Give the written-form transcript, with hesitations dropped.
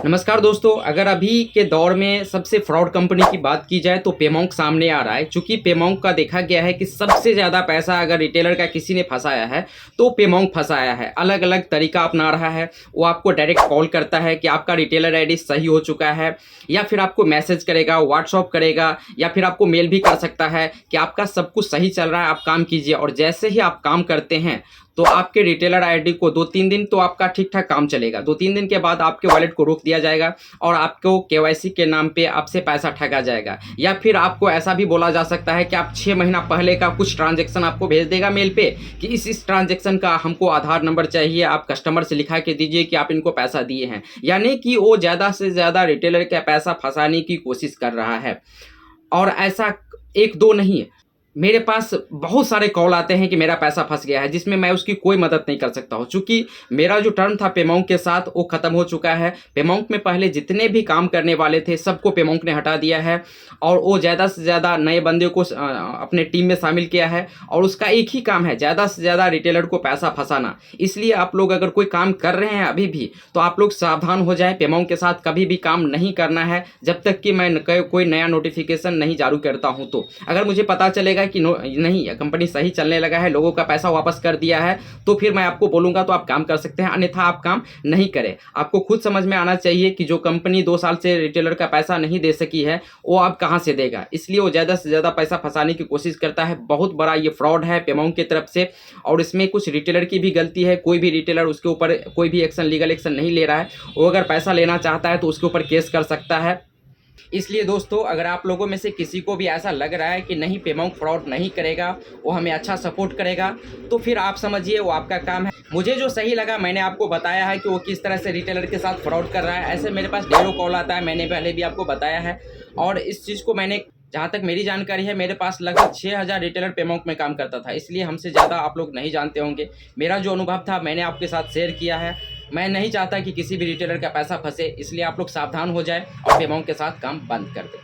नमस्कार दोस्तों, अगर अभी के दौर में सबसे फ्रॉड कंपनी की बात की जाए तो पेमोंक सामने आ रहा है। चूँकि पेमोंक का देखा गया है कि सबसे ज़्यादा पैसा अगर रिटेलर का किसी ने फँसाया है तो पेमोंक फँसाया है। अलग-अलग तरीका अपना रहा है। वो आपको डायरेक्ट कॉल करता है कि आपका रिटेलर आईडी सही हो चुका है, या फिर आपको मैसेज करेगा, व्हाट्सएप करेगा, या फिर आपको मेल भी कर सकता है कि आपका सब कुछ सही चल रहा है, आप काम कीजिए। और जैसे ही आप काम करते हैं तो आपके रिटेलर आईडी को 2-3 दिन तो आपका ठीक-ठाक काम चलेगा। 2-3 दिन के बाद आपके वॉलेट को रोक दिया जाएगा और आपको केवाईसी के नाम पे आपसे पैसा ठगा जाएगा। या फिर आपको ऐसा भी बोला जा सकता है कि आप 6 महीना पहले का कुछ ट्रांज़ैक्शन आपको भेज देगा मेल पे कि इस ट्रांज़ैक्शन का हमको आधार नंबर चाहिए, आप कस्टमर से लिखा के दीजिए कि आप इनको पैसा दिए हैं। यानी कि वो ज़्यादा से ज़्यादा रिटेलर का पैसा फँसाने की कोशिश कर रहा है। और ऐसा 1-2 नहीं है, मेरे पास बहुत सारे कॉल आते हैं कि मेरा पैसा फँस गया है, जिसमें मैं उसकी कोई मदद नहीं कर सकता हूँ। चूँकि मेरा जो टर्म था पेमोंक के साथ वो ख़त्म हो चुका है। पेमोंक में पहले जितने भी काम करने वाले थे सबको पेमोंक ने हटा दिया है और वो ज़्यादा से ज़्यादा नए बंदे को अपने टीम में शामिल किया है और उसका एक ही काम है ज़्यादा से ज़्यादा रिटेलर को पैसा फँसाना। इसलिए आप लोग अगर कोई काम कर रहे हैं अभी भी तो आप लोग सावधान हो जाएँ। पेमोंक के साथ कभी भी काम नहीं करना है जब तक कि मैं कोई नया नोटिफ़िकेशन नहीं जारी करता हूँ। तो अगर मुझे पता चलेगा कि नहीं कंपनी सही चलने लगा है, लोगों का पैसा वापस कर दिया है, तो फिर मैं आपको बोलूँगा तो आप काम कर सकते हैं, अन्यथा आप काम नहीं करें। आपको खुद समझ में आना चाहिए कि जो कंपनी 2 साल से रिटेलर का पैसा नहीं दे सकी है, वो अब कहाँ से देगा। इसलिए वो ज़्यादा से ज़्यादा पैसा फँसाने की कोशिश करता है। बहुत बड़ा ये फ्रॉड है पेमोंक की तरफ से और इसमें कुछ रिटेलर की भी गलती है। कोई भी रिटेलर उसके ऊपर कोई भी लीगल एक्शन नहीं ले रहा है। वो अगर पैसा लेना चाहता है तो उसके ऊपर केस कर सकता है। इसलिए दोस्तों, अगर आप लोगों में से किसी को भी ऐसा लग रहा है कि नहीं पेमोंक फ्रॉड नहीं करेगा, वो हमें अच्छा सपोर्ट करेगा, तो फिर आप समझिए वो आपका काम है। मुझे जो सही लगा मैंने आपको बताया है कि वो किस तरह से रिटेलर के साथ फ्रॉड कर रहा है। ऐसे मेरे पास ढेरों कॉल आता है, मैंने पहले भी आपको बताया है। और इस चीज़ को मैंने, जहाँ तक मेरी जानकारी है, मेरे पास लगभग 6000 रिटेलर पेमोंक में काम करता था। इसलिए हमसे ज़्यादा आप लोग नहीं जानते होंगे। मेरा जो अनुभव था मैंने आपके साथ शेयर किया है। मैं नहीं चाहता कि किसी भी रिटेलर का पैसा फंसे, इसलिए आप लोग सावधान हो जाएं और पेमोंक के साथ काम बंद कर दें।